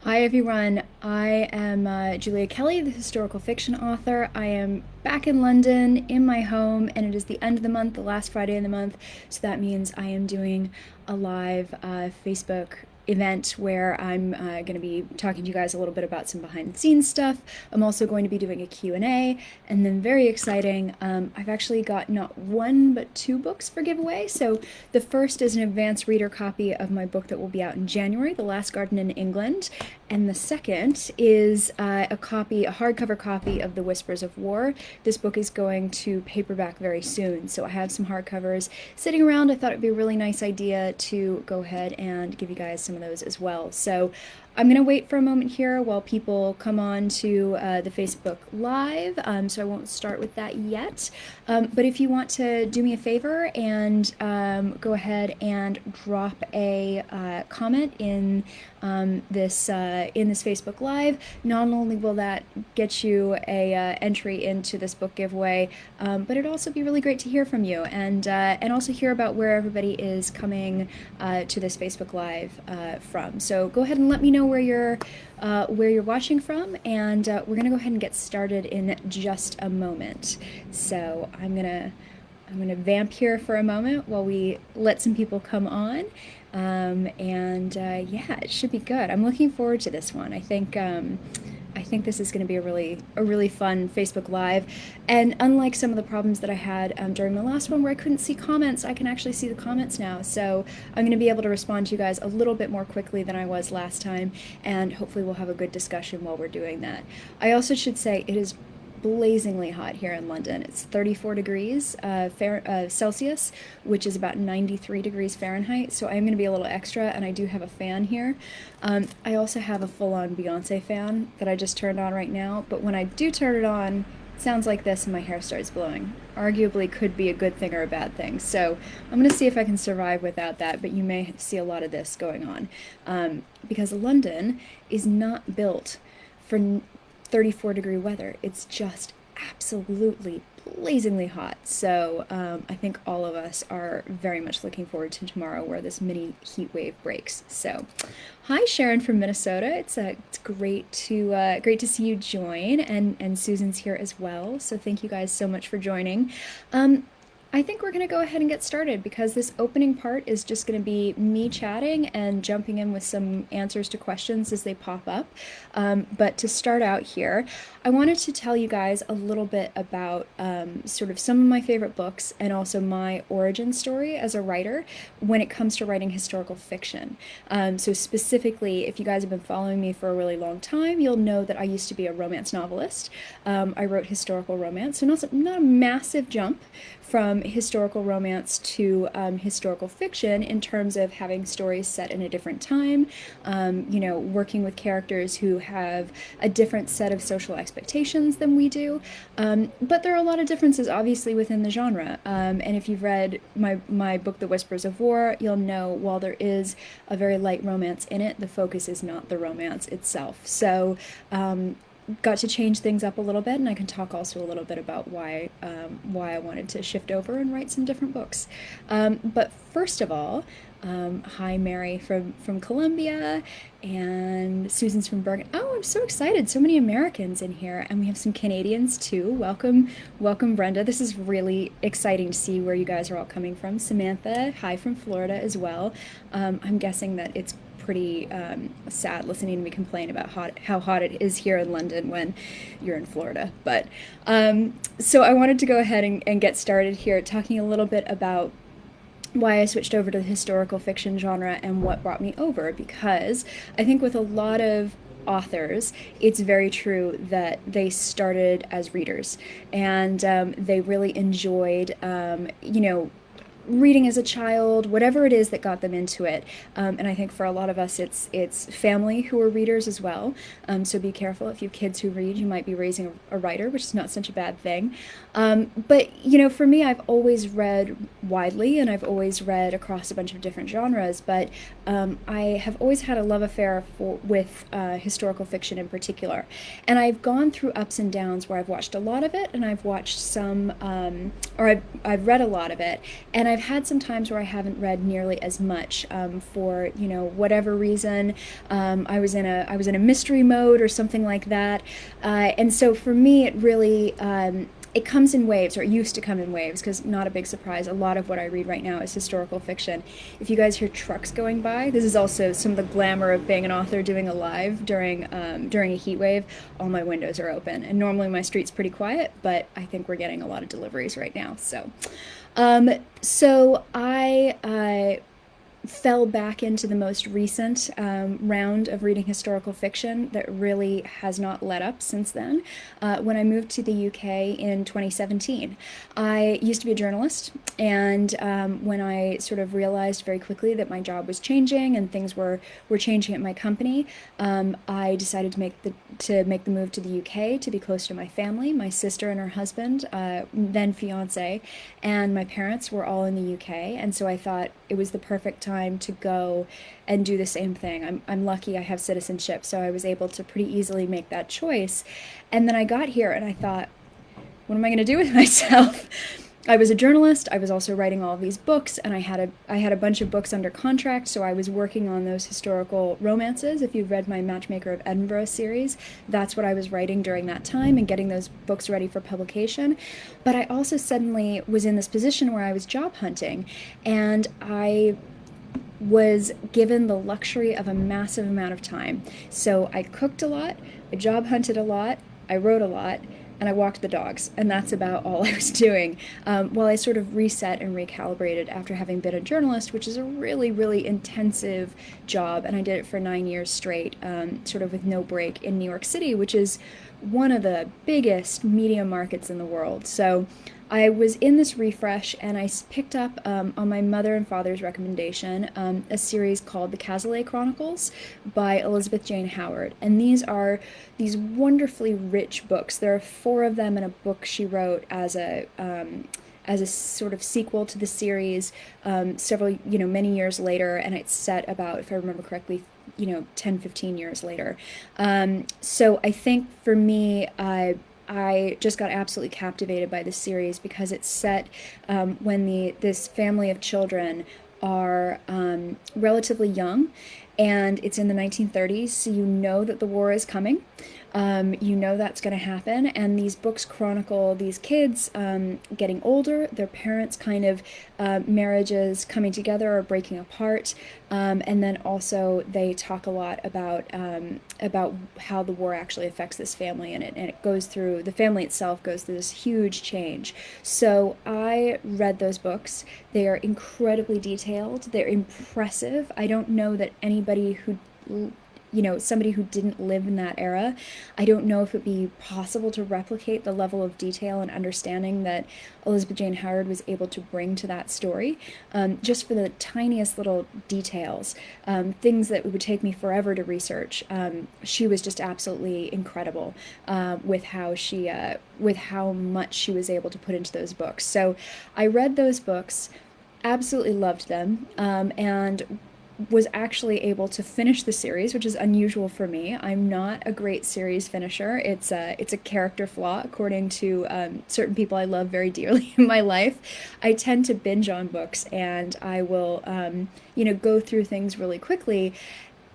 Hi everyone, I am Julia Kelly, the historical fiction author. I am back in London in my home, and it is the end of the month, the last Friday of the month, so that means I am doing a live Facebook event where I'm going to be talking to you guys a little bit about some behind the scenes stuff. I'm also going to be doing a Q&A, and then very exciting, I've actually got not one but two books for giveaway. So the first is an advanced reader copy of my book that will be out in January, The Last Garden in England, and the second is a hardcover copy of The Whispers of War. This book is going to paperback very soon, so I have some hardcovers sitting around. I thought it'd be a really nice idea to go ahead and give you guys some of those as well. So I'm going to wait for a moment here while people come on to the Facebook Live, so I won't start with that yet. But if you want to do me a favor and go ahead and drop a comment in this Facebook Live, not only will that get you a entry into this book giveaway, but it'd also be really great to hear from you and also hear about where everybody is coming to this Facebook Live from. So go ahead and let me know where you're watching from, and we're gonna go ahead and get started in just a moment. So I'm gonna vamp here for a moment while we let some people come on. Yeah, it should be good. I'm looking forward to this one. I think this is going to be a really fun Facebook Live. And unlike some of the problems that I had during the last one where I couldn't see comments, I can actually see the comments now. So I'm going to be able to respond to you guys a little bit more quickly than I was last time, and hopefully we'll have a good discussion while we're doing that. I also should say it is blazingly hot here in London. It's 34 degrees Celsius, which is about 93 degrees Fahrenheit. So I'm going to be a little extra, and I do have a fan here. I also have a full-on Beyonce fan that I just turned on right now. But when I do turn it on, it sounds like this, and my hair starts blowing. Arguably could be a good thing or a bad thing. So I'm going to see if I can survive without that, but you may see a lot of this going on because London is not built for 34-degree weather. It's just absolutely blazingly hot. So I think all of us are very much looking forward to tomorrow where this mini heat wave breaks. So hi Sharon from Minnesota. It's great to see you join, and Susan's here as well. So thank you guys so much for joining. I think we're going to go ahead and get started because this opening part is just going to be me chatting and jumping in with some answers to questions as they pop up. But to start out here, I wanted to tell you guys a little bit about sort of some of my favorite books and also my origin story as a writer when it comes to writing historical fiction. So specifically, if you guys have been following me for a really long time, you'll know that I used to be a romance novelist. I wrote historical romance, so not a massive jump from historical romance to historical fiction in terms of having stories set in a different time, working with characters who have a different set of social expectations than we do. But there are a lot of differences, obviously, within the genre. And if you've read my book, The Whispers of War, you'll know while there is a very light romance in it, the focus is not the romance itself. So got to change things up a little bit, and I can talk also a little bit about why I wanted to shift over and write some different books. But first of all, hi Mary from Colombia, and Susan's from Bergen. Oh, I'm so excited! So many Americans in here, and we have some Canadians too. Welcome, Brenda. This is really exciting to see where you guys are all coming from. Samantha, hi from Florida as well. I'm guessing that it's pretty sad listening to me complain about how hot it is here in London when you're in Florida. But so I wanted to go ahead and get started here talking a little bit about why I switched over to the historical fiction genre and what brought me over, because I think with a lot of authors, it's very true that they started as readers, and they really enjoyed reading as a child, whatever it is that got them into it. And I think for a lot of us, it's family who are readers as well. So be careful if you have kids who read, you might be raising a writer, which is not such a bad thing. But for me, I've always read widely, and I've always read across a bunch of different genres, but I have always had a love affair with historical fiction in particular. And I've gone through ups and downs where I've watched a lot of it, and I've watched some, or I've read a lot of it, and I've had some times where I haven't read nearly as much for whatever reason. I was in a mystery mode or something like that, and so for me, it really it comes in waves, or it used to come in waves, because not a big surprise. A lot of what I read right now is historical fiction. If you guys hear trucks going by, this is also some of the glamour of being an author doing a live during a heat wave. All my windows are open, and normally my street's pretty quiet, but I think we're getting a lot of deliveries right now. So I fell back into the most recent round of reading historical fiction that really has not let up since then. When I moved to the UK in 2017, I used to be a journalist, and when I sort of realized very quickly that my job was changing and things were changing at my company, I decided to make the move to the UK to be close to my family. My sister and her husband, then fiance, and my parents were all in the UK, and so I thought it was the perfect time to go and do the same thing. I'm lucky I have citizenship, so I was able to pretty easily make that choice. And then I got here and I thought, what am I going to do with myself? I was a journalist. I was also writing all of these books, and I had a bunch of books under contract, so I was working on those historical romances. If you've read my Matchmaker of Edinburgh series, that's what I was writing during that time and getting those books ready for publication. But I also suddenly was in this position where I was job hunting, and I was given the luxury of a massive amount of time. So I cooked a lot, I job hunted a lot, I wrote a lot, and I walked the dogs, and that's about all I was doing, while I sort of reset and recalibrated after having been a journalist, which is a really, really intensive job, and I did it for 9 years straight, sort of with no break in New York City, which is one of the biggest media markets in the world. So I was in this refresh, and I picked up, on my mother and father's recommendation, a series called The Cazalet Chronicles by Elizabeth Jane Howard. And these are these wonderfully rich books. There are 4 of them in a book she wrote as a sort of sequel to the series, several, many years later, and it's set about, if I remember correctly, 10, 15 years later. So I think for me, I just got absolutely captivated by this series because it's set when this family of children are relatively young, and it's in the 1930s, so you know that the war is coming. You know that's going to happen, and these books chronicle these kids getting older, their parents' kind of marriages coming together or breaking apart, and then also they talk a lot about how the war actually affects this family, and it goes through, the family itself goes through this huge change. So I read those books. They are incredibly detailed. They're impressive. I don't know that anybody who somebody who didn't live in that era, I don't know if it'd be possible to replicate the level of detail and understanding that Elizabeth Jane Howard was able to bring to that story, just for the tiniest little details, things that would take me forever to research. She was just absolutely incredible with how much she was able to put into those books. So I read those books, absolutely loved them, and was actually able to finish the series, which is unusual for me. I'm not a great series finisher. It's a character flaw, according to certain people I love very dearly in my life. I tend to binge on books, and I will, go through things really quickly,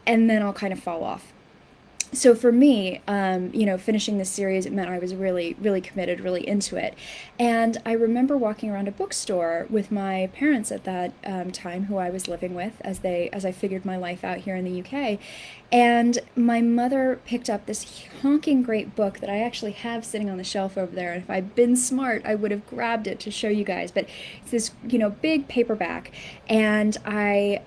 and then I'll kind of fall off. So for me, finishing this series, it meant I was really, really committed, really into it. And I remember walking around a bookstore with my parents at that time, who I was living with as I figured my life out here in the UK. And my mother picked up this honking great book that I actually have sitting on the shelf over there. And if I'd been smart, I would have grabbed it to show you guys. But it's this, big paperback. And I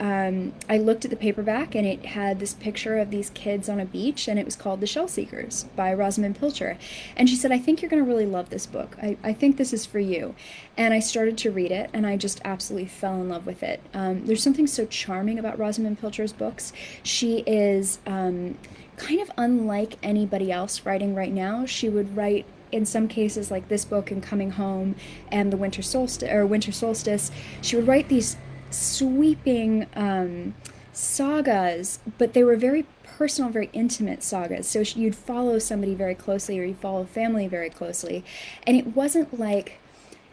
looked at the paperback, and it had this picture of these kids on a beach, and it was called The Shell Seekers by Rosamund Pilcher. And she said, I think you're going to really love this book. I think this is for you. And I started to read it, and I just absolutely fell in love with it. There's something so charming about Rosamund Pilcher's books. She is kind of unlike anybody else writing right now. She would write, in some cases, like this book and Coming Home and the Winter Solstice, she would write these sweeping sagas, but they were very personal, very intimate sagas. So you'd follow somebody very closely, or you'd follow family very closely, and it wasn't like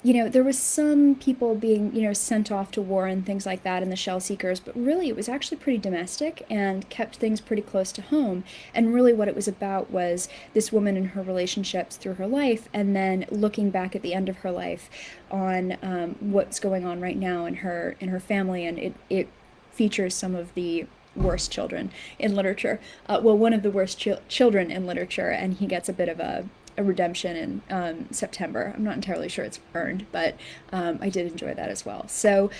there was some people being, sent off to war and things like that in the Shell Seekers, but really it was actually pretty domestic and kept things pretty close to home. And really what it was about was this woman and her relationships through her life, and then looking back at the end of her life on what's going on right now in her family, and it features some of the worst children in literature. Well, one of the worst children in literature, and he gets a bit of a redemption in September. I'm not entirely sure it's earned, but I did enjoy that as well. So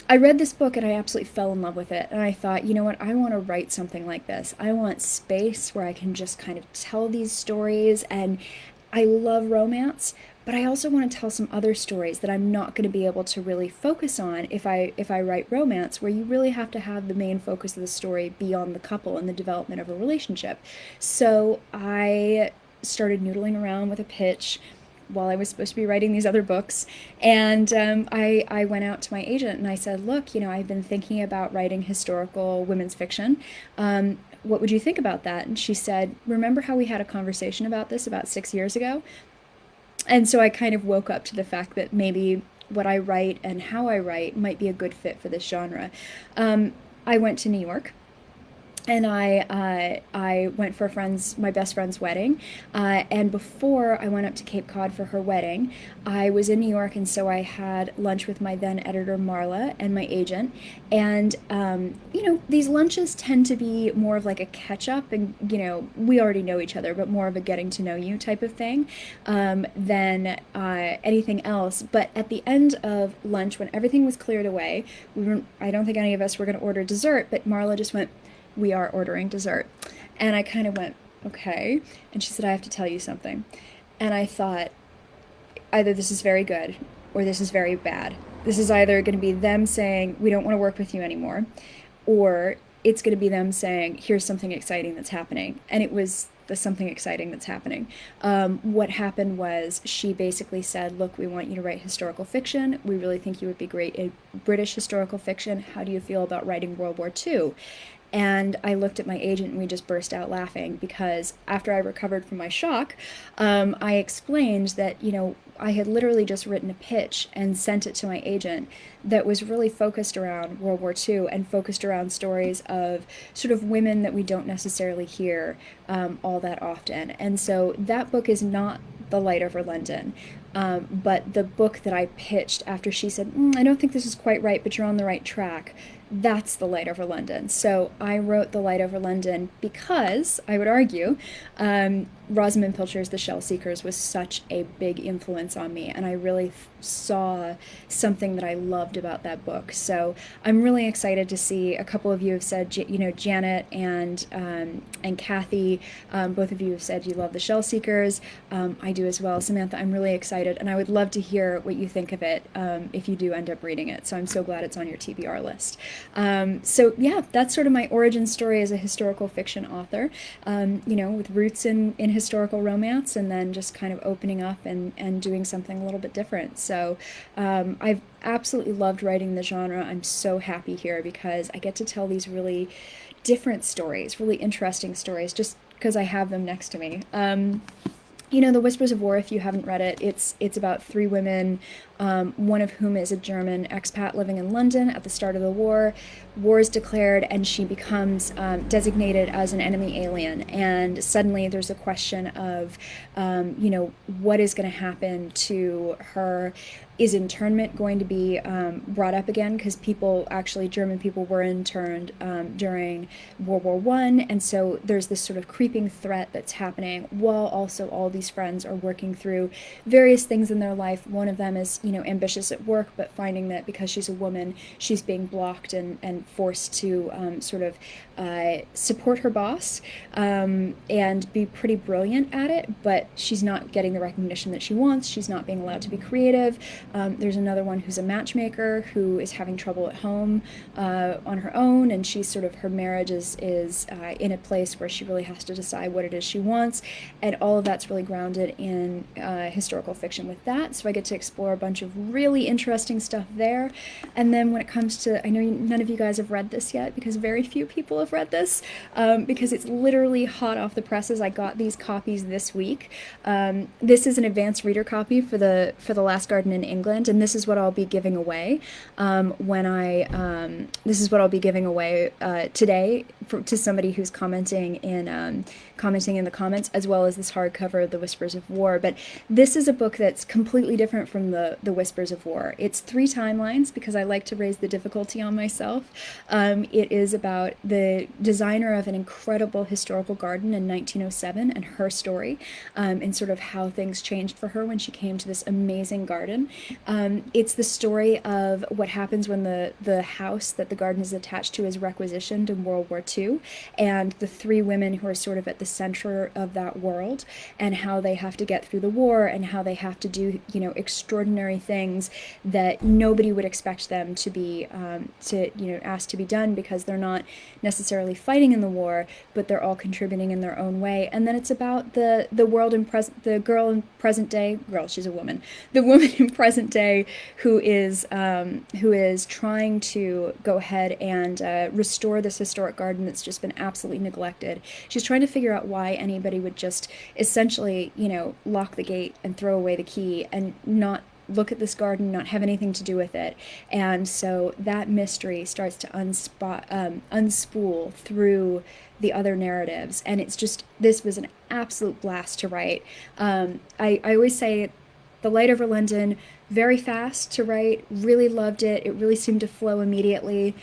I read this book and I absolutely fell in love with it. And I thought, you know what, I want to write something like this. I want space where I can just kind of tell these stories. And I love romance, but I also want to tell some other stories that I'm not going to be able to really focus on if I write romance, where you really have to have the main focus of the story be on the couple and the development of a relationship. So I started noodling around with a pitch while I was supposed to be writing these other books. And I went out to my agent and I said, look, I've been thinking about writing historical women's fiction. What would you think about that? And she said, remember how we had a conversation about this about 6 years ago? And so I kind of woke up to the fact that maybe what I write and how I write might be a good fit for this genre. I went to New York and I went for my best friend's wedding, and before I went up to Cape Cod for her wedding, I was in New York, and so I had lunch with my then editor Marla and my agent, and these lunches tend to be more of like a catch up, and we already know each other, but more of a getting to know you type of thing than anything else. But at the end of lunch, when everything was cleared away, I don't think any of us were going to order dessert, but Marla just went, we are ordering dessert. And I kind of went, okay. And she said, I have to tell you something. And I thought, either this is very good or this is very bad. This is either going to be them saying, we don't want to work with you anymore, or it's going to be them saying, here's something exciting that's happening. And it was the something exciting that's happening. What happened was she basically said, look, we want you to write historical fiction. We really think you would be great in British historical fiction. How do you feel about writing World War II? And I looked at my agent and we just burst out laughing, because after I recovered from my shock, I explained that, I had literally just written a pitch and sent it to my agent that was really focused around World War II and focused around stories of sort of women that we don't necessarily hear all that often. And so that book is not The Light Over London. But the book that I pitched after she said, I don't think this is quite right, but you're on the right track, that's The Light Over London. So I wrote The Light Over London because, I would argue, Rosamund Pilcher's The Shell Seekers was such a big influence on me, and I really saw something that I loved about that book. So I'm really excited to see. A couple of you have said, Janet and Kathy, both of you have said you love The Shell Seekers. I do as well. Samantha, I'm really excited, and I would love to hear what you think of it if you do end up reading it. So I'm so glad it's on your TBR list. So yeah, that's sort of my origin story as a historical fiction author, with roots in historical romance, and then just kind of opening up and doing something a little bit different. So I've absolutely loved writing the genre. I'm so happy here because I get to tell these really different stories, really interesting stories, just because I have them next to me. The Whispers of War, if you haven't read it, it's about three women, one of whom is a German expat living in London at the start of the war. War is declared, and she becomes designated as an enemy alien. And suddenly there's a question of, what is going to happen to her? Is internment going to be brought up again? Because German people were interned during World War I, and so there's this sort of creeping threat that's happening, while also all these friends are working through various things in their life. One of them is, ambitious at work, but finding that because she's a woman, she's being blocked and forced to sort of support her boss and be pretty brilliant at it, but she's not getting the recognition that she wants. She's not being allowed to be creative. There's another one who's a matchmaker who is having trouble at home on her own, and her marriage is in a place where she really has to decide what it is she wants, and all of that's really grounded in historical fiction with that. So I get to explore a bunch bunch of really interesting stuff there. And then when it comes to, I know none of you guys have read this yet because very few people have read this, because it's literally hot off the presses. I got these copies this week. This is an advanced reader copy for the Last Garden in England, and this is what I'll be giving away this is what I'll be giving away today to somebody who's commenting in the comments, as well as this hardcover, The Whispers of War. But this is a book that's completely different from the Whispers of War. It's 3 timelines because I like to raise the difficulty on myself. It is about the designer of an incredible historical garden in 1907 and her story, and sort of how things changed for her when she came to this amazing garden. It's the story of what happens when the house that the garden is attached to is requisitioned in World War II, and the 3 women who are sort of at the center of that world, and how they have to get through the war, and how they have to do, you know, extraordinary things that nobody would expect them to be asked to be done, because they're not necessarily fighting in the war, but they're all contributing in their own way. And then it's about the world in the girl in present day, she's a woman, the woman in present day who is trying to go ahead and restore this historic garden that's just been absolutely neglected. She's trying to figure out why anybody would just essentially, you know, lock the gate and throw away the key and not look at this garden, not have anything to do with it. And so that mystery starts to unspool through the other narratives, and it's just, this was an absolute blast to write. I always say The Light Over London, very fast to write, really loved it. It really seemed to flow immediately.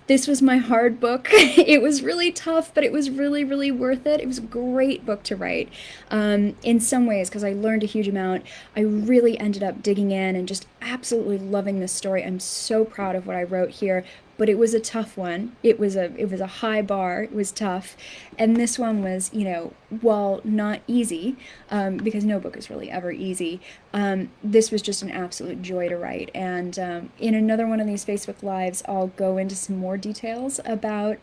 This was my hard book. It was really tough, but it was really, really worth it. It was a great book to write. In some ways, because I learned a huge amount, I really ended up digging in and just absolutely loving this story. I'm so proud of what I wrote here, but it was a tough one. It was a high bar. It was tough. And this one was, you know, while not easy, because no book is really ever easy, this was just an absolute joy to write. And in another one of these Facebook Lives, I'll go into some more details about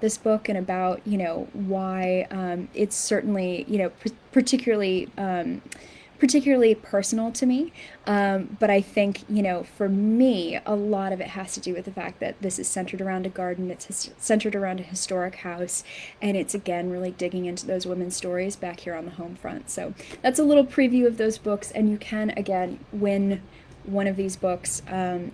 this book, and about, you know, why it's certainly, you know, particularly personal to me, but I think, you know, for me, a lot of it has to do with the fact that this is centered around a garden, it's centered around a historic house, and it's, again, really digging into those women's stories back here on the home front. So that's a little preview of those books, and you can, again, win one of these books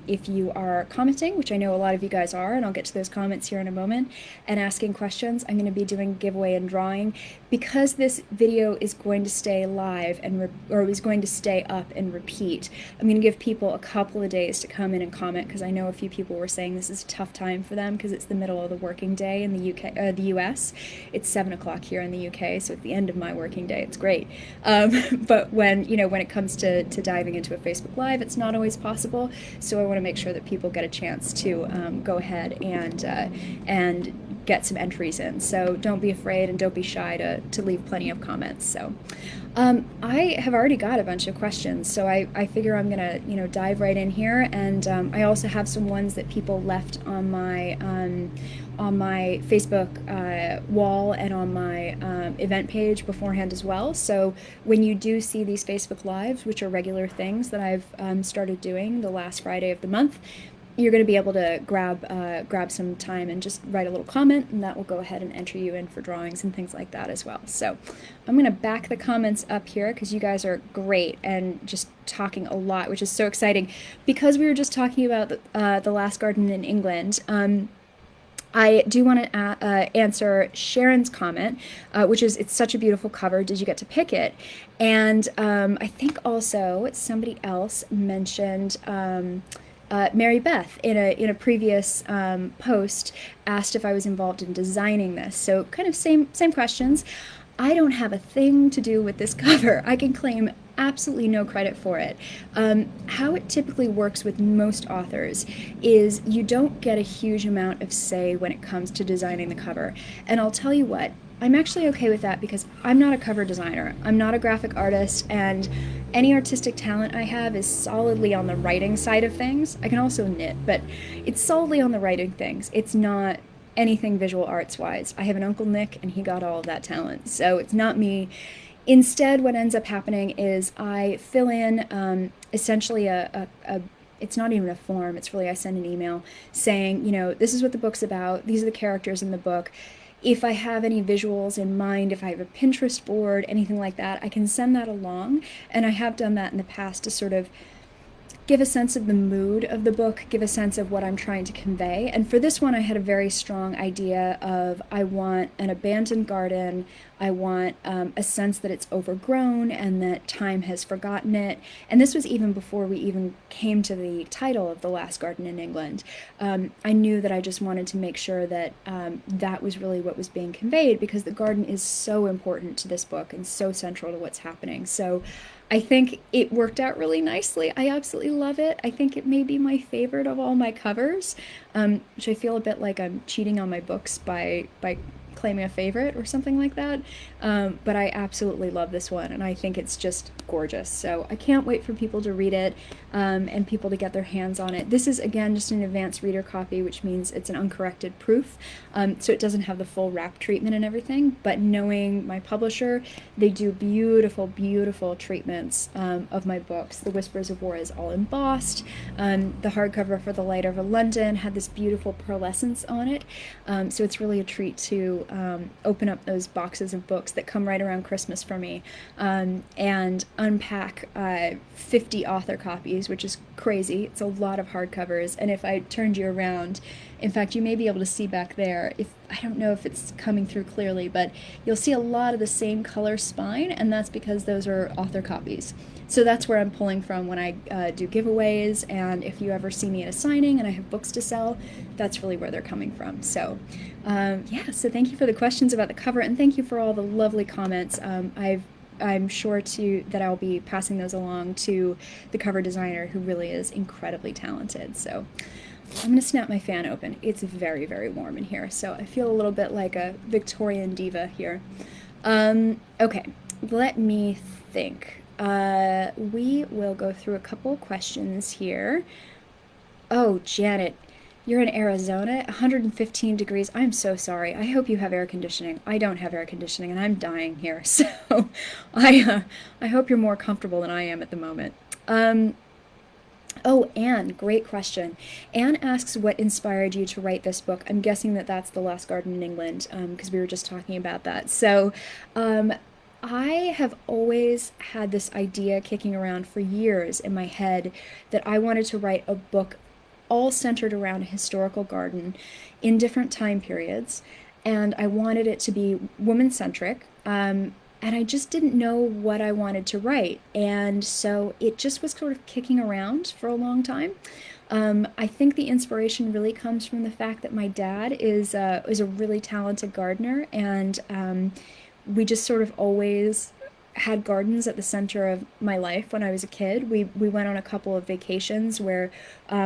if you are commenting, which I know a lot of you guys are, and I'll get to those comments here in a moment, and asking questions. I'm going to be doing giveaway and drawing. Because this video is going to stay live or is going to stay up and repeat, I'm going to give people a couple of days to come in and comment, because I know a few people were saying this is a tough time for them because it's the middle of the working day in the US. It's 7 o'clock here in the UK, so at the end of my working day, it's great. But when it comes to diving into a Facebook Live, it's not always possible. So I want to make sure that people get a chance to go ahead and get some entries in. So don't be afraid and don't be shy to leave plenty of comments. So I have already got a bunch of questions, so I figure I'm gonna dive right in here. And I also have some ones that people left on my Facebook wall and on my event page beforehand as well. So when you do see these Facebook Lives, which are regular things that I've started doing the last Friday of the month, you're going to be able to grab some time and just write a little comment, and that will go ahead and enter you in for drawings and things like that as well. So I'm going to back the comments up here because you guys are great and just talking a lot, which is so exciting. Because we were just talking about the Last Garden in England, I do want to answer Sharon's comment, which is, it's such a beautiful cover. Did you get to pick it? And I think also somebody else mentioned Mary Beth in a previous post asked if I was involved in designing this. So kind of same questions. I don't have a thing to do with this cover. I can claim absolutely no credit for it. How it typically works with most authors is you don't get a huge amount of say when it comes to designing the cover. And I'll tell you what, I'm actually okay with that because I'm not a cover designer. I'm not a graphic artist, and any artistic talent I have is solidly on the writing side of things. I can also knit, but it's solidly on the writing things. It's not anything visual arts wise. I have an Uncle Nick and he got all of that talent, so it's not me. Instead, what ends up happening is I fill in essentially it's not even a form, it's really I send an email saying, this is what the book's about, these are the characters in the book. If I have any visuals in mind, if I have a Pinterest board, anything like that, I can send that along. And I have done that in the past to sort of give a sense of the mood of the book, give a sense of what I'm trying to convey. And for this one, I had a very strong idea of I want an abandoned garden. I want a sense that it's overgrown and that time has forgotten it. And this was even before we even came to the title of The Last Garden in England. I knew that I just wanted to make sure that that was really what was being conveyed, because the garden is so important to this book and so central to what's happening. So I think it worked out really nicely. I absolutely love it. I think it may be my favorite of all my covers, which I feel a bit like I'm cheating on my books by claiming a favorite or something like that. But I absolutely love this one, and I think it's just gorgeous. So I can't wait for people to read it and people to get their hands on it. This is, again, just an advanced reader copy, which means it's an uncorrected proof. So it doesn't have the full wrap treatment and everything, but knowing my publisher, they do beautiful, beautiful treatments of my books. The Whispers of War is all embossed. The hardcover for The Light Over London had this beautiful pearlescence on it. So it's really a treat to open up those boxes of books that come right around Christmas for me and unpack 50 author copies, which is crazy. It's a lot of hardcovers. And if I turned you around, in fact, you may be able to see back there, if I don't know if it's coming through clearly, but you'll see a lot of the same color spine, and that's because those are author copies. So that's where I'm pulling from when I do giveaways, and if you ever see me at a signing and I have books to sell, that's really where they're coming from. So yeah, so thank you for the questions about the cover, and thank you for all the lovely comments. I'm sure that I'll be passing those along to the cover designer, who really is incredibly talented. So I'm gonna snap my fan open. It's very, very warm in here, so I feel a little bit like a Victorian diva here. Okay, let me think. We will go through a couple of questions here. Oh, Janet, you're in Arizona, 115 degrees. I'm so sorry. I hope you have air conditioning. I don't have air conditioning, and I'm dying here. So I hope you're more comfortable than I am at the moment. Oh, Anne, great question. Anne asks what inspired you to write this book. I'm guessing that that's The Last Garden in England, because we were just talking about that. So I have always had this idea kicking around for years in my head that I wanted to write a book all centered around a historical garden in different time periods, and I wanted it to be woman-centric. And I just didn't know what I wanted to write. And so it just was sort of kicking around for a long time. I think the inspiration really comes from the fact that my dad is a really talented gardener, and we just sort of always had gardens at the center of my life when I was a kid. We went on a couple of vacations where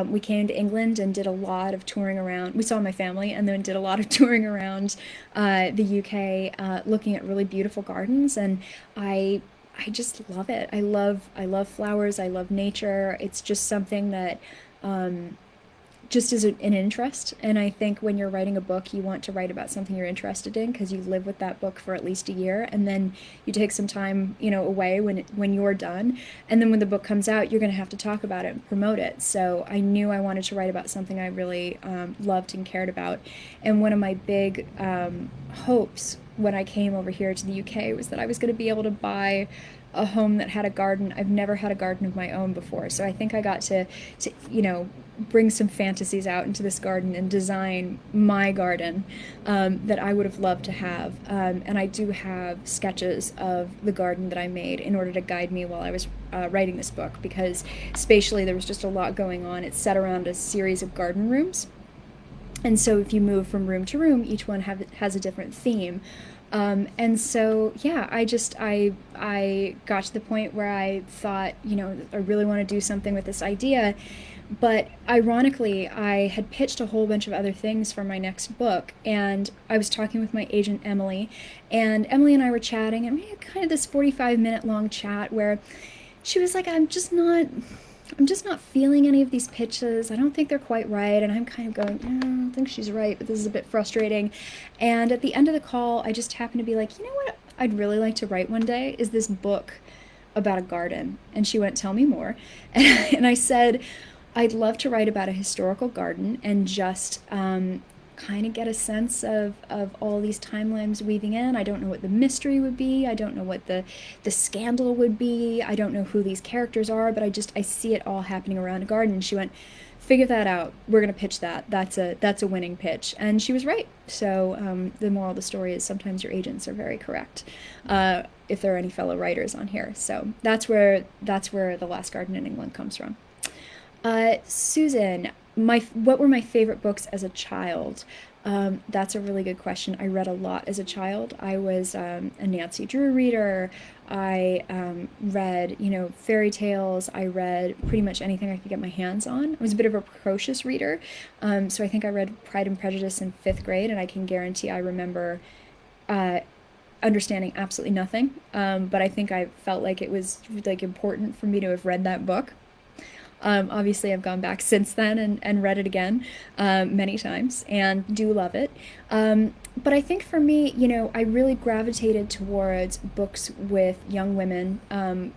we came to England and did a lot of touring around. We saw my family and then did a lot of touring around the UK, looking at really beautiful gardens, and I just love it. I love flowers. I love nature. It's just something that just is an interest. And I think when you're writing a book, you want to write about something you're interested in, because you live with that book for at least a year, and then you take some time, away when you're done. And then when the book comes out, you're going to have to talk about it and promote it. So I knew I wanted to write about something I really loved and cared about. And one of my big hopes when I came over here to the UK was that I was going to be able to buy a home that had a garden. I've never had a garden of my own before, so I think I got to bring some fantasies out into this garden and design my garden that I would have loved to have. And I do have sketches of the garden that I made in order to guide me while I was writing this book, because spatially there was just a lot going on. It's set around a series of garden rooms, and so if you move from room to room, each one has a different theme. And so, yeah, I got to the point where I thought, I really want to do something with this idea. But ironically, I had pitched a whole bunch of other things for my next book, and I was talking with my agent, Emily, and Emily and I were chatting, and we had kind of this 45-minute long chat where she was like, I'm just not feeling any of these pitches. I don't think they're quite right. And I'm kind of going, I don't think she's right, but this is a bit frustrating. And at the end of the call, I just happened to be like, you know what? I'd really like to write one day is this book about a garden. And she went, tell me more. And I said, I'd love to write about a historical garden and just kind of get a sense of all these timelines weaving in. I don't know what the mystery would be. I don't know what the scandal would be. I don't know who these characters are, but I see it all happening around a garden. And she went, figure that out. We're gonna pitch that. That's a winning pitch. And she was right. So the moral of the story is sometimes your agents are very correct. If there are any fellow writers on here. So that's where The Last Garden in England comes from. Susan, what were my favorite books as a child? That's a really good question. I read a lot as a child. I was a Nancy Drew reader. I read, fairy tales. I read pretty much anything I could get my hands on. I was a bit of a precocious reader, so I think I read Pride and Prejudice in 5th grade, and I can guarantee I remember understanding absolutely nothing. But I think I felt like it was like important for me to have read that book. Obviously, I've gone back since then and read it again many times and do love it. But I think for me, I really gravitated towards books with young women,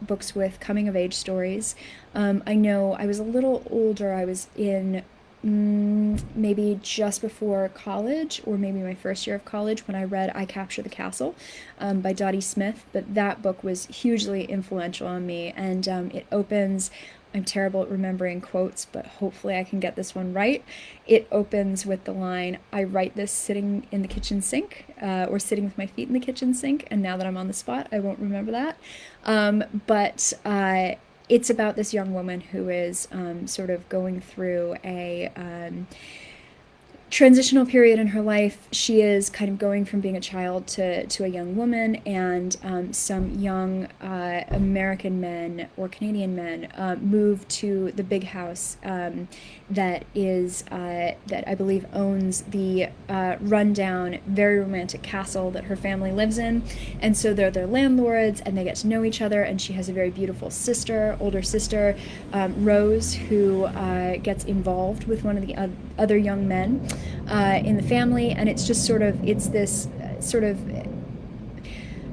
books with coming of age stories. I know I was a little older. I was in maybe just before college or maybe my first year of college when I read I Capture the Castle by Dottie Smith. But that book was hugely influential on me, and it opens. I'm terrible at remembering quotes, but hopefully I can get this one right. It opens with the line, I write this sitting in the kitchen sink, or sitting with my feet in the kitchen sink, and now that I'm on the spot, I won't remember that. But it's about this young woman who is sort of going through a transitional period in her life. She is kind of going from being a child to a young woman, and some young American men or Canadian men move to the big house that I believe owns the rundown, very romantic castle that her family lives in. And so they're their landlords, and they get to know each other. And she has a very beautiful sister, older sister, Rose, who gets involved with one of the other young men in the family. And it's just it's this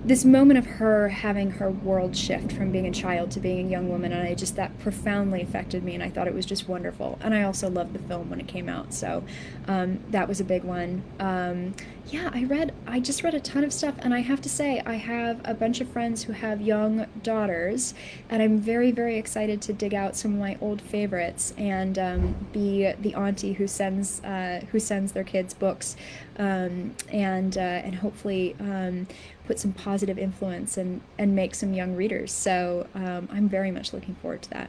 this moment of her having her world shift from being a child to being a young woman, and that profoundly affected me, and I thought it was just wonderful. And I also loved the film when it came out, so that was a big one. I just read a ton of stuff, and I have to say, I have a bunch of friends who have young daughters, and I'm very, very excited to dig out some of my old favorites and be the auntie who sends their kids books, and hopefully put some positive influence and make some young readers. So I'm very much looking forward to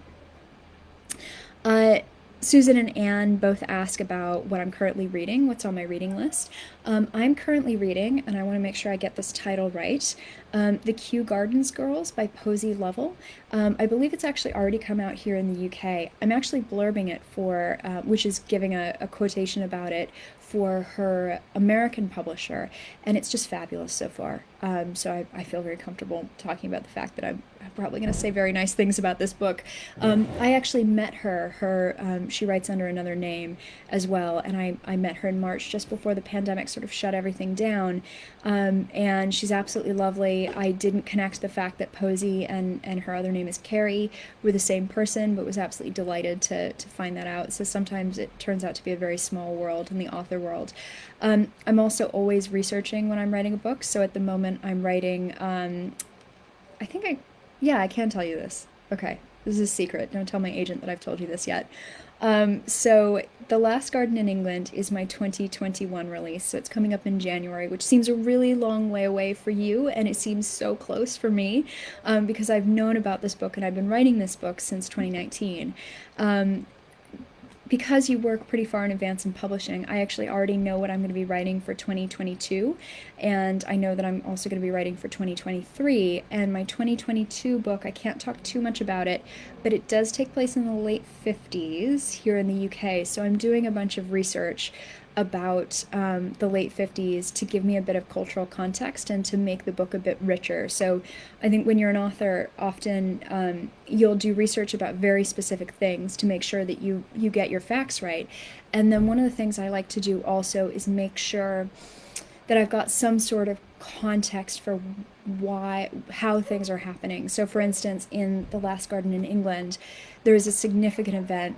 that. Susan and Anne both ask about what I'm currently reading, what's on my reading list. I'm currently reading, and I want to make sure I get this title right, The Kew Gardens Girls by Posy Lovell. I believe it's actually already come out here in the UK. I'm actually blurbing it for, which is giving a quotation about it for her American publisher, and it's just fabulous so far. So I feel very comfortable talking about the fact that I'm probably going to say very nice things about this book. I actually met her. She writes under another name as well, and I met her in March just before the pandemic sort of shut everything down. And she's absolutely lovely. I didn't connect the fact that Posy and her other name is Carrie were the same person, but was absolutely delighted to find that out. So sometimes it turns out to be a very small world in the author world. I'm also always researching when I'm writing a book. So at the moment I'm writing, I can tell you this. Okay, this is a secret. Don't tell my agent that I've told you this yet. So The Last Garden in England is my 2021 release, so it's coming up in January, which seems a really long way away for you, and it seems so close for me, because I've known about this book and I've been writing this book since 2019. Because you work pretty far in advance in publishing, I actually already know what I'm going to be writing for 2022, and I know that I'm also going to be writing for 2023, and my 2022 book, I can't talk too much about it, but it does take place in the late 50s here in the UK, so I'm doing a bunch of research about the late 50s to give me a bit of cultural context and to make the book a bit richer. So I think when you're an author, often you'll do research about very specific things to make sure that you get your facts right. And then one of the things I like to do also is make sure that I've got some sort of context for how things are happening. So, for instance, in The Last Garden in England, there is a significant event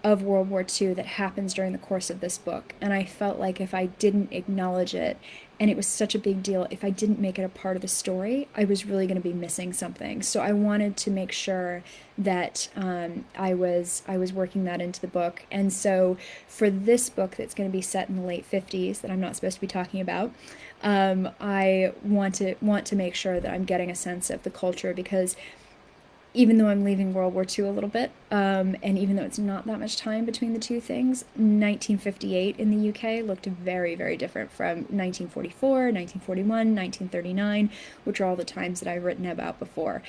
of World War II that happens during the course of this book. And I felt like if I didn't acknowledge it, and it was such a big deal, if I didn't make it a part of the story, I was really going to be missing something. So I wanted to make sure that I was working that into the book. And so for this book that's going to be set in the late 50s, that I'm not supposed to be talking about, I want to make sure that I'm getting a sense of the culture, because even though I'm leaving World War II a little bit, and even though it's not that much time between the two things, 1958 in the UK looked very, very different from 1944, 1941, 1939, which are all the times that I've written about before.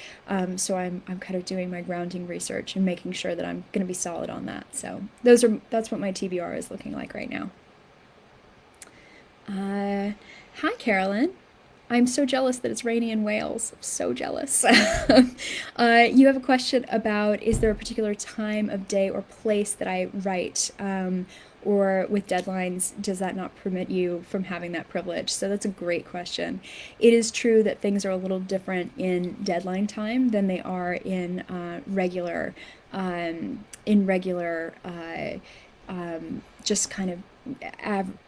So I'm kind of doing my grounding research and making sure that I'm going to be solid on that. So that's what my TBR is looking like right now. Hi, Carolyn. I'm so jealous that it's rainy in Wales. I'm so jealous. You have a question about, is there a particular time of day or place that I write? Or with deadlines, does that not permit you from having that privilege? So that's a great question. It is true that things are a little different in deadline time than they are in regular, just kind of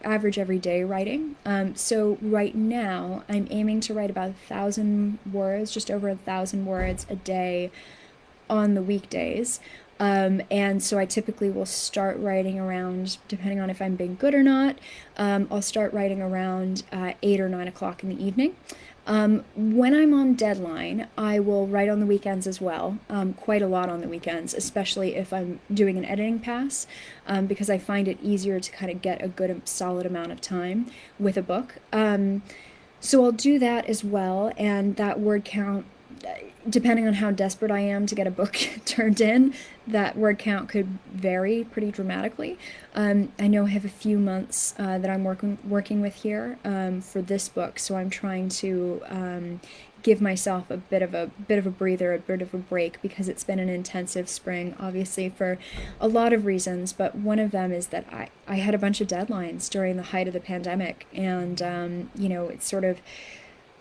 average everyday writing. So right now I'm aiming to write about 1,000 words, just over 1,000 words a day on the weekdays. And so I typically will start writing around, depending on if I'm being good or not, I'll start writing around 8 or 9 o'clock in the evening. When I'm on deadline, I will write on the weekends as well, quite a lot on the weekends, especially if I'm doing an editing pass, because I find it easier to kind of get a good, solid amount of time with a book. So I'll do that as well, and that word count, depending on how desperate I am to get a book turned in, that word count could vary pretty dramatically. I know I have a few months that I'm working with here for this book, so I'm trying to give myself a bit of a breather, a bit of a break, because it's been an intensive spring, obviously for a lot of reasons. But one of them is that I had a bunch of deadlines during the height of the pandemic, and it's sort of,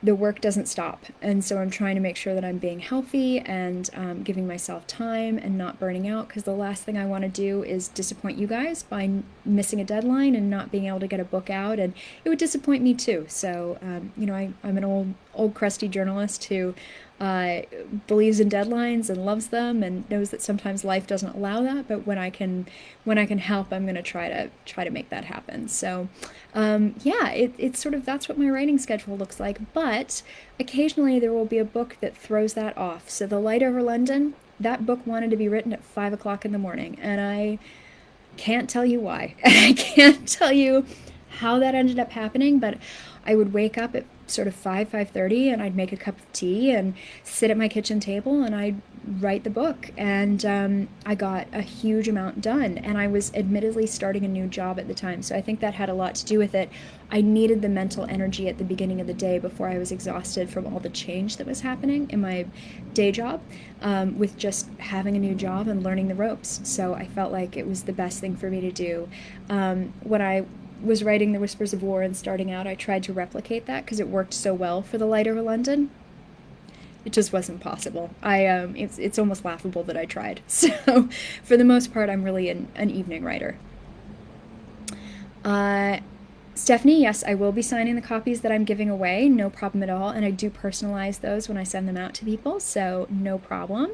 the work doesn't stop. And so I'm trying to make sure that I'm being healthy and giving myself time and not burning out, because the last thing I want to do is disappoint you guys by missing a deadline and not being able to get a book out, and it would disappoint me too. So I'm an old crusty journalist who believes in deadlines and loves them, and knows that sometimes life doesn't allow that, but when I can help, I'm going to try to make that happen. So it's sort of, that's what my writing schedule looks like. But occasionally there will be a book that throws that off. So The Light Over London, that book wanted to be written at 5 o'clock in the morning, and I can't tell you why. I can't tell you how that ended up happening, but I would wake up at sort of 5:30, and I'd make a cup of tea and sit at my kitchen table, and I'd write the book. And I got a huge amount done, and I was admittedly starting a new job at the time, so I think that had a lot to do with it. I needed the mental energy at the beginning of the day before I was exhausted from all the change that was happening in my day job, with just having a new job and learning the ropes. So I felt like it was the best thing for me to do. When I was writing The Whispers of War and starting out, I tried to replicate that because it worked so well for The Light Over London. It just wasn't possible. It's almost laughable that I tried. So for the most part, I'm really an evening writer. Stephanie, yes, I will be signing the copies that I'm giving away, no problem at all, and I do personalize those when I send them out to people, so no problem.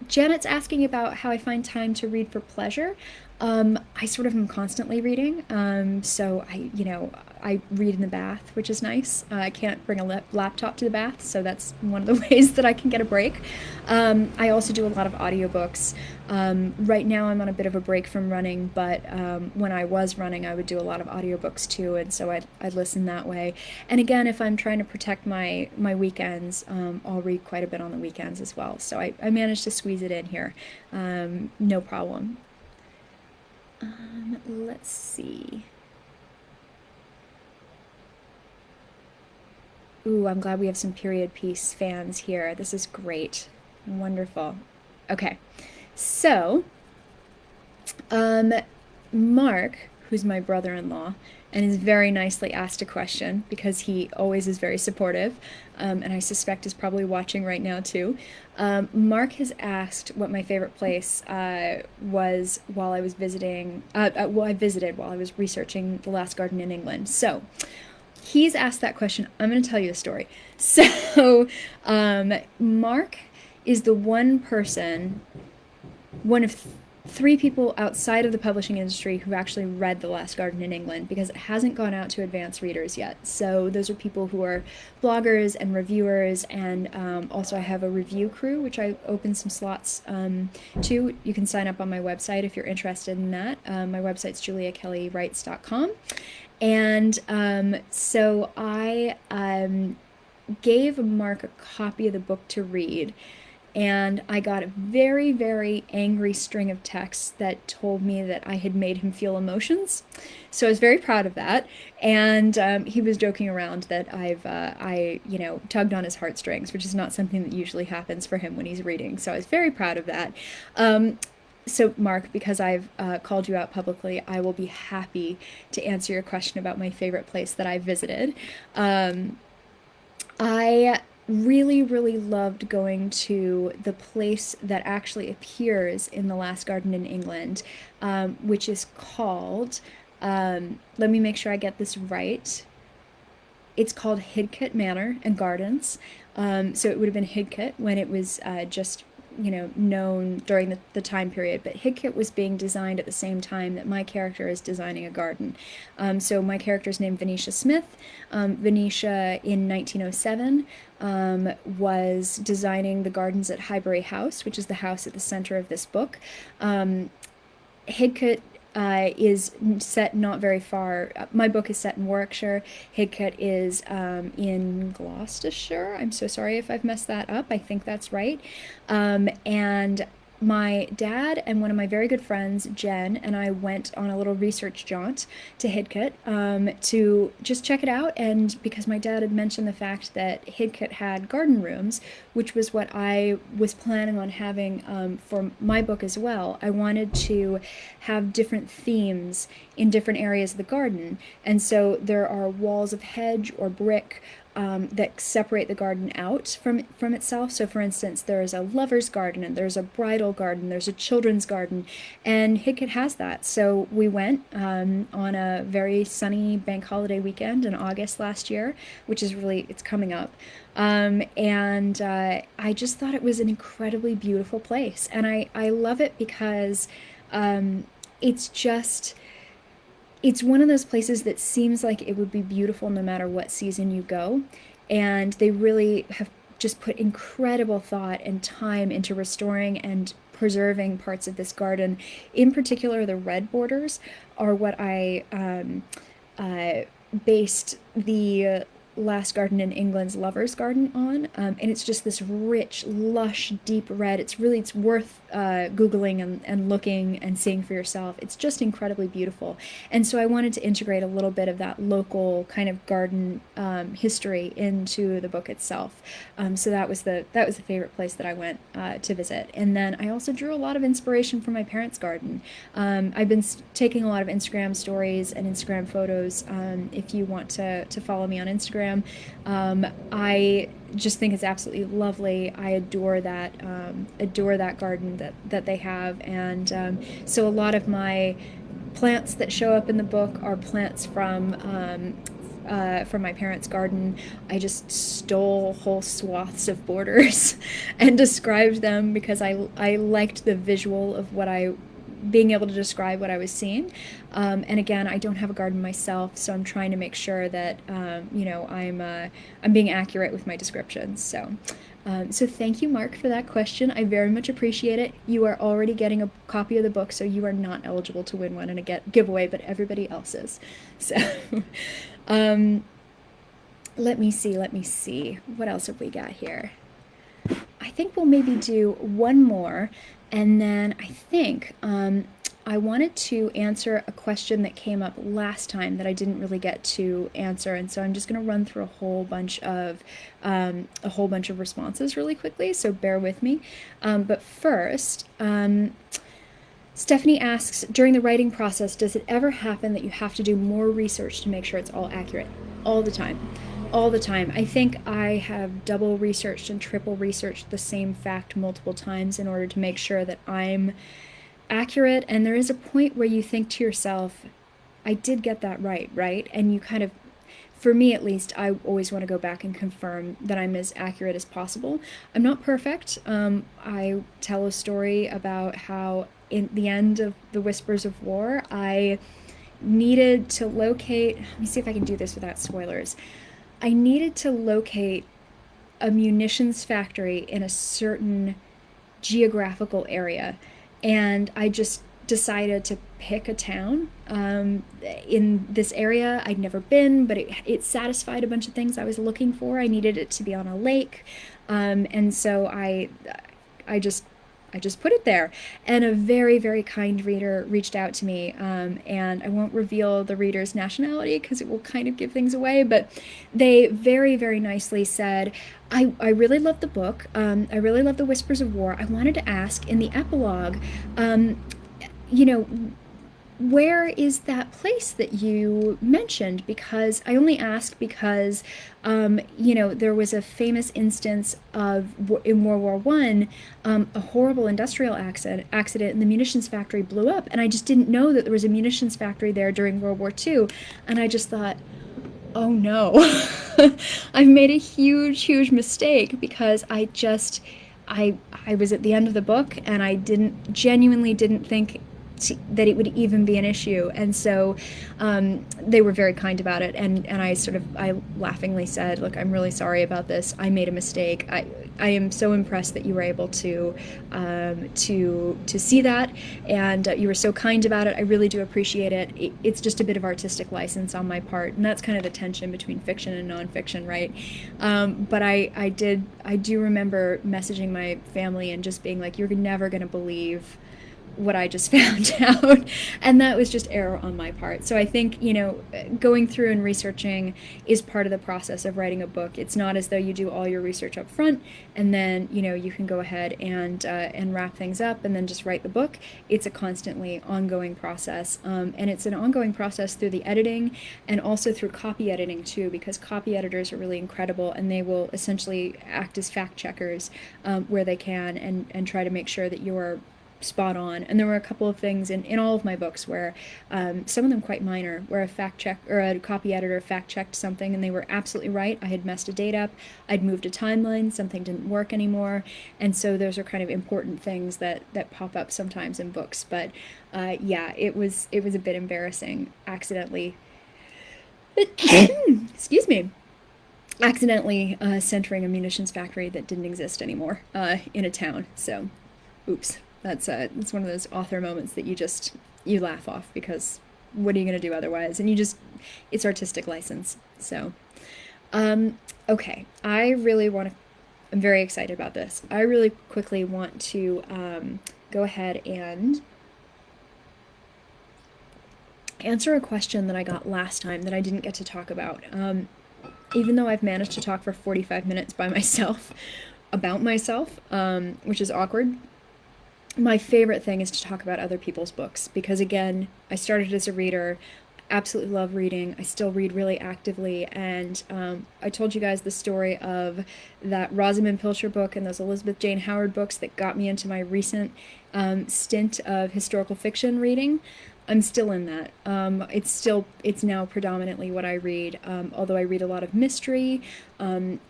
Janet's asking about how I find time to read for pleasure. I sort of am constantly reading, so I read in the bath, which is nice. I can't bring a laptop to the bath, so that's one of the ways that I can get a break. I also do a lot of audiobooks. Right now I'm on a bit of a break from running, but when I was running, I would do a lot of audiobooks too, and so I'd listen that way. And again, if I'm trying to protect my weekends, I'll read quite a bit on the weekends as well. So I managed to squeeze it in here, no problem. Let's see. Ooh, I'm glad we have some period piece fans here. This is great. Wonderful. Okay, so Mark, who's my brother-in-law, and has very nicely asked a question because he always is very supportive, and I suspect is probably watching right now too. Mark has asked what my favorite place was while I was visiting. Well, I visited while I was researching the last garden in England. So he's asked that question. I'm going to tell you a story. So, Mark is the one person, one of three people outside of the publishing industry who've actually read The Last Garden in England, because it hasn't gone out to advanced readers yet. So those are people who are bloggers and reviewers, and also I have a review crew, which I open some slots to. You can sign up on my website if you're interested in that. My website's juliakellywrites.com. And so I gave Mark a copy of the book to read, and I got a very, very angry string of texts that told me that I had made him feel emotions. So I was very proud of that. And he was joking around that I tugged on his heartstrings, which is not something that usually happens for him when he's reading. So I was very proud of that. So, Mark, because I've called you out publicly, I will be happy to answer your question about my favorite place that I visited. I really, really loved going to the place that actually appears in The Last Garden in England, which is called, let me make sure I get this right. It's called Hidcote Manor and Gardens. So it would have been Hidcote when it was just known during the time period, but Hidcote was being designed at the same time that my character is designing a garden. So my character is named Venetia Smith. Venetia, in 1907, was designing the gardens at Highbury House, which is the house at the center of this book. Hidcote is set not very far. My book is set in Warwickshire. Hidcote is in Gloucestershire. I'm so sorry if I've messed that up. I think that's right. And my dad and one of my very good friends, Jen, and I went on a little research jaunt to Hidcote to just check it out. And because my dad had mentioned the fact that Hidcote had garden rooms, which was what I was planning on having for my book as well, I wanted to have different themes in different areas of the garden. And so there are walls of hedge or brick that separate the garden out from itself. So for instance, there's a lover's garden, and there's a bridal garden, there's a children's garden, and Hidcote has that. So we went on a very sunny bank holiday weekend in August last year, which is it's coming up. And I just thought it was an incredibly beautiful place. And I love it because it's one of those places that seems like it would be beautiful no matter what season you go. And they really have just put incredible thought and time into restoring and preserving parts of this garden. In particular, the red borders are what I based the Last Garden in England's Lover's Garden on, and it's just this rich, lush, deep red. It's worth Googling and looking and seeing for yourself. It's just incredibly beautiful. And so I wanted to integrate a little bit of that local kind of garden history into the book itself. So that was the favorite place that I went to visit. And then I also drew a lot of inspiration from my parents' garden. I've been taking a lot of Instagram stories and Instagram photos. If you want to follow me on Instagram, I just think it's absolutely lovely. I adore that garden that they have, and so a lot of my plants that show up in the book are plants from my parents' garden. I just stole whole swaths of borders and described them because I liked the visual of being able to describe what I was seeing. And again, I don't have a garden myself, so I'm trying to make sure that I'm being accurate with my descriptions. So thank you, Mark, for that question. I very much appreciate it. You are already getting a copy of the book, so you are not eligible to win one in a giveaway, but everybody else is. So let me see. What else have we got here? I think we'll maybe do one more, and then I think I wanted to answer a question that came up last time that I didn't really get to answer, and so I'm just going to run through a whole bunch of responses really quickly, so bear with me. But first, Stephanie asks, during the writing process, does it ever happen that you have to do more research to make sure it's all accurate? All the time. All the time. I think I have double researched and triple researched the same fact multiple times in order to make sure that I'm accurate. And there is a point where you think to yourself, I did get that right, right? And you kind of, for me at least, I always want to go back and confirm that I'm as accurate as possible. I'm not perfect. I tell a story about how in the end of The Whispers of War, I needed to locate, let me see if I can do this without spoilers. I needed to locate a munitions factory in a certain geographical area, and I just decided to pick a town in this area. I'd never been, but it satisfied a bunch of things I was looking for. I needed it to be on a lake, and so I just put it there. And a very, very kind reader reached out to me, and I won't reveal the reader's nationality because it will kind of give things away, but they very, very nicely said, I really love the book. I really love The Whispers of War. I wanted to ask in the epilogue, you know, where is that place that you mentioned? Because I only ask because, there was a famous instance of in World War One, a horrible industrial accident, and the munitions factory blew up, and I just didn't know that there was a munitions factory there during World War Two, and I just thought, oh no, I've made a huge, huge mistake because I was at the end of the book and I genuinely didn't think that it would even be an issue. And so they were very kind about it. And I laughingly said, look, I'm really sorry about this. I made a mistake. I am so impressed that you were able to see that, and you were so kind about it. I really do appreciate it. It's just a bit of artistic license on my part, and that's kind of the tension between fiction and nonfiction, right? But I do remember messaging my family and just being like, you're never going to believe what I just found out. And that was just error on my part. So I think, going through and researching is part of the process of writing a book. It's not as though you do all your research up front and then, you can go ahead and wrap things up and then just write the book. It's a constantly ongoing process. And it's an ongoing process through the editing and also through copy editing too, because copy editors are really incredible and they will essentially act as fact checkers where they can and try to make sure that you're spot on. And there were a couple of things in all of my books where some of them quite minor, where a fact check or a copy editor fact checked something and they were absolutely right. I had messed a date up, I'd moved a timeline, something didn't work anymore, and so those are kind of important things that pop up sometimes in books. But it was a bit embarrassing accidentally excuse me, accidentally centering a munitions factory that didn't exist anymore in a town. So oops. That's it's one of those author moments that you laugh off because what are you going to do otherwise? And it's artistic license. So, okay, I'm very excited about this. I really quickly want to go ahead and answer a question that I got last time that I didn't get to talk about. Even though I've managed to talk for 45 minutes by myself about myself, which is awkward. My favorite thing is to talk about other people's books because, again, I started as a reader, absolutely love reading. I still read really actively, and I told you guys the story of that Rosamund Pilcher book and those Elizabeth Jane Howard books that got me into my recent stint of historical fiction reading. I'm still in that. It's now predominantly what I read, although I read a lot of mystery,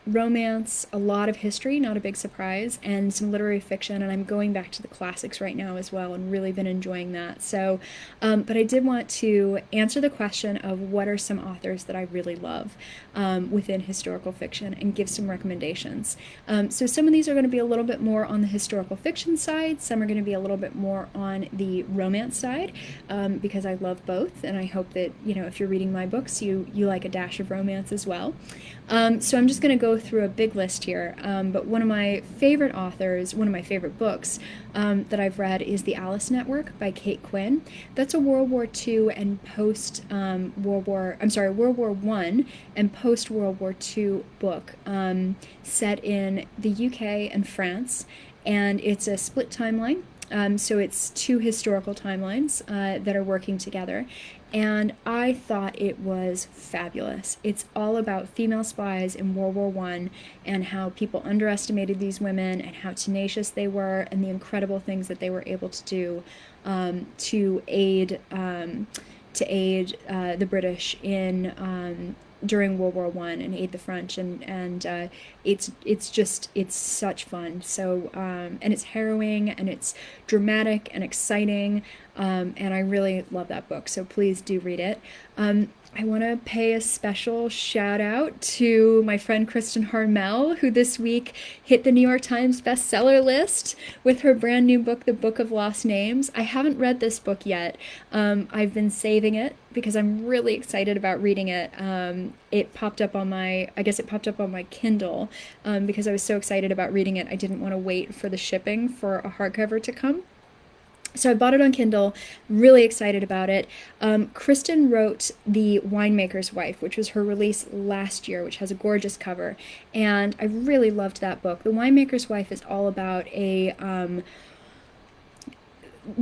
romance, a lot of history, not a big surprise, and some literary fiction, and I'm going back to the classics right now as well and really been enjoying that. So, but I did want to answer the question of what are some authors that I really love within historical fiction and give some recommendations. So some of these are going to be a little bit more on the historical fiction side, some are going to be a little bit more on the romance side, because I love both, and I hope that, if you're reading my books, you like a dash of romance as well. So I'm just going to go through a big list here, but one of my favorite authors, one of my favorite books that I've read is The Alice Network by Kate Quinn. That's a World War II and World War I and post-World War II book set in the UK and France, and it's a split timeline. So it's two historical timelines that are working together. And I thought it was fabulous. It's all about female spies in World War I and how people underestimated these women and how tenacious they were and the incredible things that they were able to do to aid the British in during World War I and aid the French, and it's such fun. So and it's harrowing and it's dramatic and exciting, and I really love that book. So please do read it. I want to pay a special shout out to my friend Kristen Harmel, who this week hit the New York Times bestseller list with her brand new book, The Book of Lost Names. I haven't read this book yet. I've been saving it because I'm really excited about reading it. It popped up on my Kindle because I was so excited about reading it. I didn't want to wait for the shipping for a hardcover to come. So I bought it on Kindle, really excited about it. Kristen wrote The Winemaker's Wife, which was her release last year, which has a gorgeous cover. And I really loved that book. The Winemaker's Wife is all about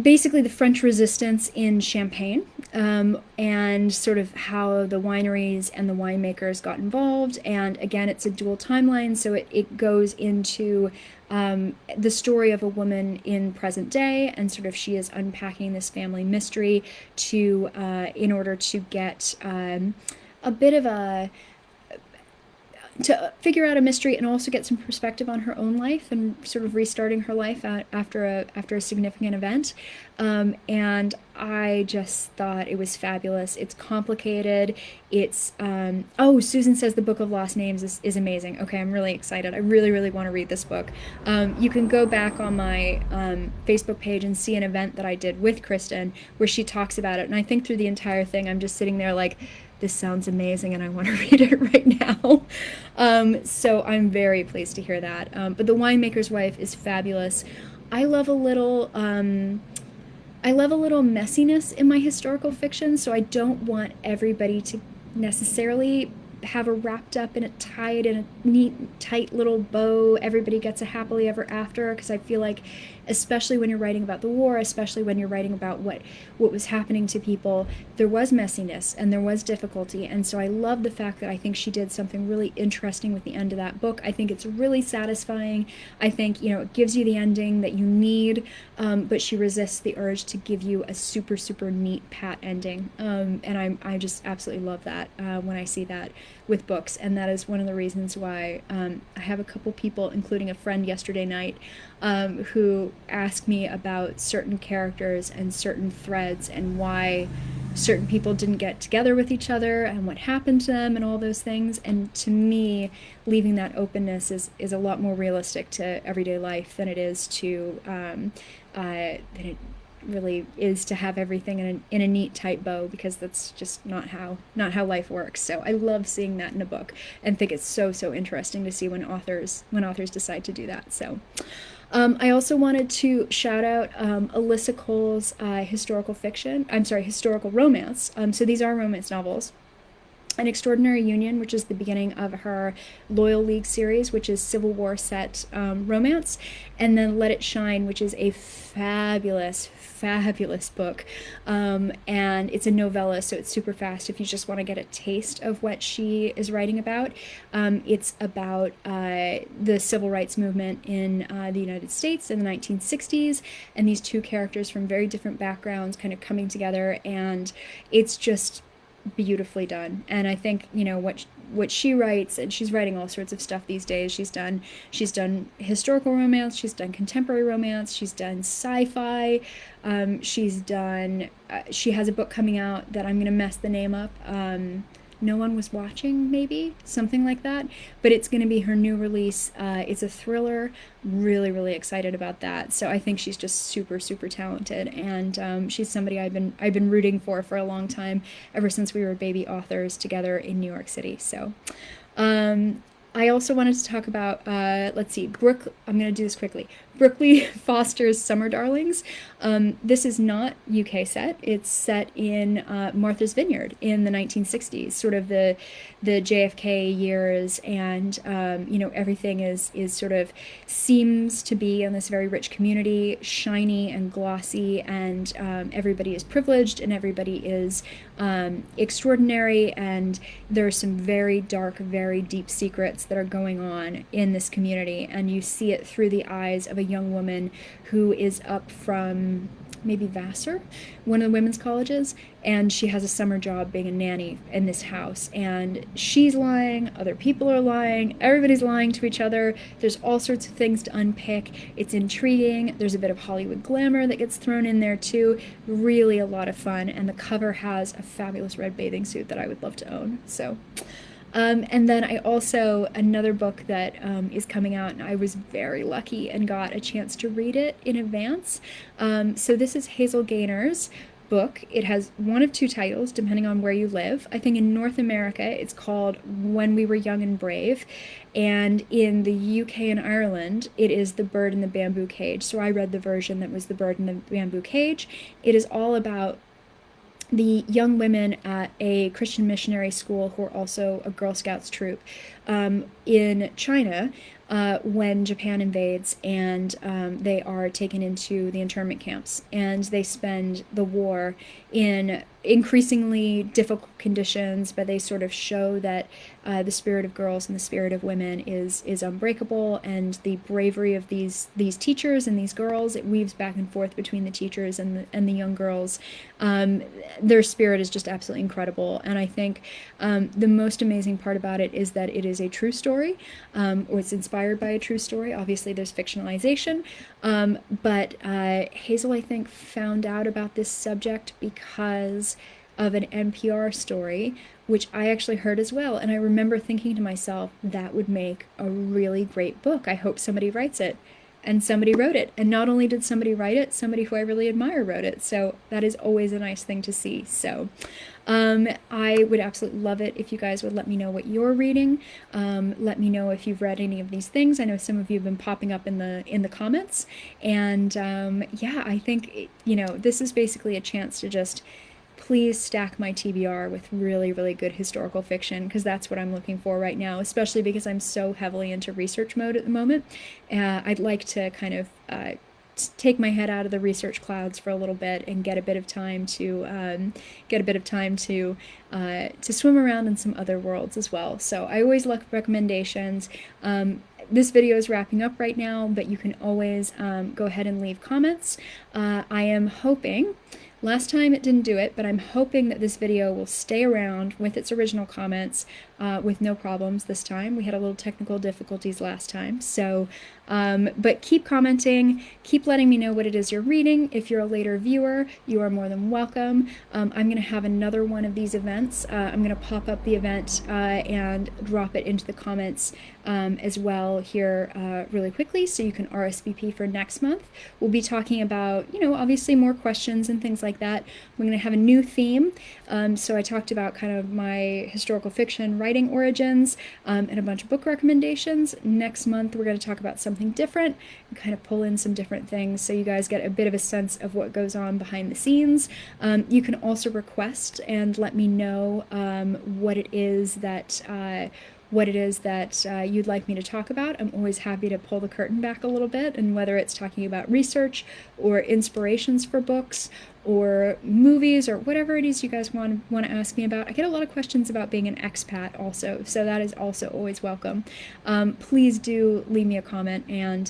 basically the French resistance in Champagne, and sort of how the wineries and the winemakers got involved. And again, it's a dual timeline, so it goes into the story of a woman in present day, and sort of she is unpacking this family mystery to in order to get a bit of a to figure out a mystery and also get some perspective on her own life and sort of restarting her life after a significant event. And I just thought it was fabulous. It's complicated. It's Susan says The Book of Lost Names is amazing. Okay, I'm really excited. I really, really want to read this book. You can go back on my Facebook page and see an event that I did with Kristen where she talks about it. And I think through the entire thing, I'm just sitting there like, this sounds amazing and I want to read it right now. So I'm very pleased to hear that. But The Winemaker's Wife is fabulous. I love a little messiness in my historical fiction, so I don't want everybody to necessarily have her wrapped up in a neat, tight little bow. Everybody gets a happily ever after, because I feel like, especially when you're writing about the war, especially when you're writing about what was happening to people, there was messiness and there was difficulty. And so I love the fact that I think she did something really interesting with the end of that book. I think it's really satisfying. I think, it gives you the ending that you need, but she resists the urge to give you a super, super neat, pat ending. And I just absolutely love that when I see that with books. And that is one of the reasons why I have a couple people, including a friend yesterday night, who asked me about certain characters and certain threads and why certain people didn't get together with each other and what happened to them and all those things. And to me, leaving that openness is a lot more realistic to everyday life than it is to than it really is to have everything in a neat tight bow, because that's just not how life works. So I love seeing that in a book and think it's so interesting to see when authors decide to do that. So I also wanted to shout out Alyssa Cole's historical romance. So these are romance novels. An Extraordinary Union, which is the beginning of her Loyal League series, which is Civil War set romance, and then Let It Shine, which is a fabulous book, and it's a novella, so it's super fast if you just want to get a taste of what she is writing about. It's about the civil rights movement in the United States in the 1960s, and these two characters from very different backgrounds kind of coming together, and it's just beautifully done. And I think what she writes, and she's writing all sorts of stuff these days. She's done historical romance, she's done contemporary romance, she's done sci-fi, she has a book coming out that I'm gonna mess the name up, No One Was Watching, maybe something like that, but it's going to be her new release. It's a thriller. Really excited about that. So I think she's just super talented, and she's somebody I've been rooting for a long time, ever since we were baby authors together in New York City. So I also wanted to talk about, let's see, I'm going to do this quickly. Brookley Foster's Summer Darlings. This is not UK set. It's set in Martha's Vineyard in the 1960s, sort of the JFK years, and everything is sort of seems to be in this very rich community, shiny and glossy, and everybody is privileged and everybody is extraordinary, and there are some very dark, very deep secrets that are going on in this community, and you see it through the eyes of a young woman who is up from maybe Vassar, one of the women's colleges, and she has a summer job being a nanny in this house, and she's lying, other people are lying, everybody's lying to each other, there's all sorts of things to unpick, it's intriguing, there's a bit of Hollywood glamour that gets thrown in there too, really a lot of fun, and the cover has a fabulous red bathing suit that I would love to own, so... and then I also, another book that is coming out, and I was very lucky and got a chance to read it in advance. So this is Hazel Gaynor's book. It has one of two titles, depending on where you live. I think in North America, it's called When We Were Young and Brave. And in the UK and Ireland, it is The Bird in the Bamboo Cage. So I read the version that was The Bird in the Bamboo Cage. It is all about the young women at a Christian missionary school who are also a Girl Scouts troop in China when Japan invades, and they are taken into the internment camps, and they spend the war in increasingly difficult conditions, but they sort of show that the spirit of girls and the spirit of women is unbreakable, and the bravery of these teachers and these girls, it weaves back and forth between the teachers and the young girls. Their spirit is just absolutely incredible, and I think the most amazing part about it is that it is a true story, or it's inspired by a true story. Obviously there's fictionalization, but Hazel, I think, found out about this subject because of an NPR story, which I actually heard as well, and I remember thinking to myself, that would make a really great book. I hope somebody writes it. And somebody wrote it. And not only did somebody write it, somebody who I really admire wrote it. So that is always a nice thing to see. So I would absolutely love it if you guys would let me know what you're reading. Let me know if you've read any of these things. I know some of you have been popping up in the comments. And yeah, I think, this is basically a chance to just please stack my TBR with really, really good historical fiction, because that's what I'm looking for right now, especially because I'm so heavily into research mode at the moment. I'd like to kind of take my head out of the research clouds for a little bit and get a bit of time to swim around in some other worlds as well. So I always look for recommendations. This video is wrapping up right now, but you can always go ahead and leave comments. I am hoping, last time it didn't do it, but I'm hoping that this video will stay around with its original comments with no problems this time. We had a little technical difficulties last time, so but keep commenting, keep letting me know what it is you're reading. If you're a later viewer, you are more than welcome. I'm going to have another one of these events. I'm going to pop up the event and drop it into the comments as well here really quickly, so you can RSVP for next month. We'll be talking about, obviously more questions and things like that. We're going to have a new theme. So I talked about kind of my historical fiction writing origins and a bunch of book recommendations. Next month, we're going to talk about something different and kind of pull in some different things so you guys get a bit of a sense of what goes on behind the scenes. You can also request and let me know what it is that you'd like me to talk about. I'm always happy to pull the curtain back a little bit, and whether it's talking about research or inspirations for books or movies or whatever it is you guys want to ask me about. I get a lot of questions about being an expat also, so that is also always welcome. Please do leave me a comment and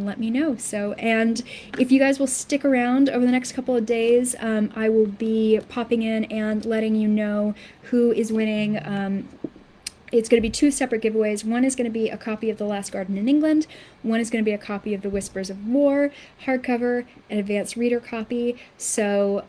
let me know. So, and if you guys will stick around over the next couple of days, I will be popping in and letting you know who is winning. It's going to be two separate giveaways. One is going to be a copy of The Last Garden in England. One is going to be a copy of The Whispers of War, hardcover, an advanced reader copy. So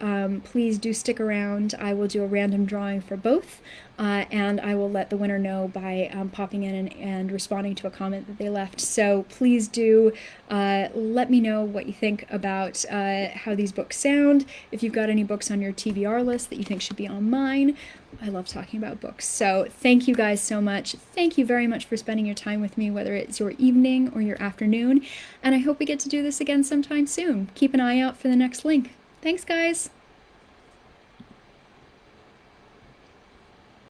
please do stick around. I will do a random drawing for both. and I will let the winner know by popping in and responding to a comment that they left. So please do let me know what you think about how these books sound. If you've got any books on your TBR list that you think should be on mine. I love talking about books. So thank you guys so much. Thank you very much for spending your time with me, whether it's your evening or your afternoon. And I hope we get to do this again sometime soon. Keep an eye out for the next link. Thanks, guys.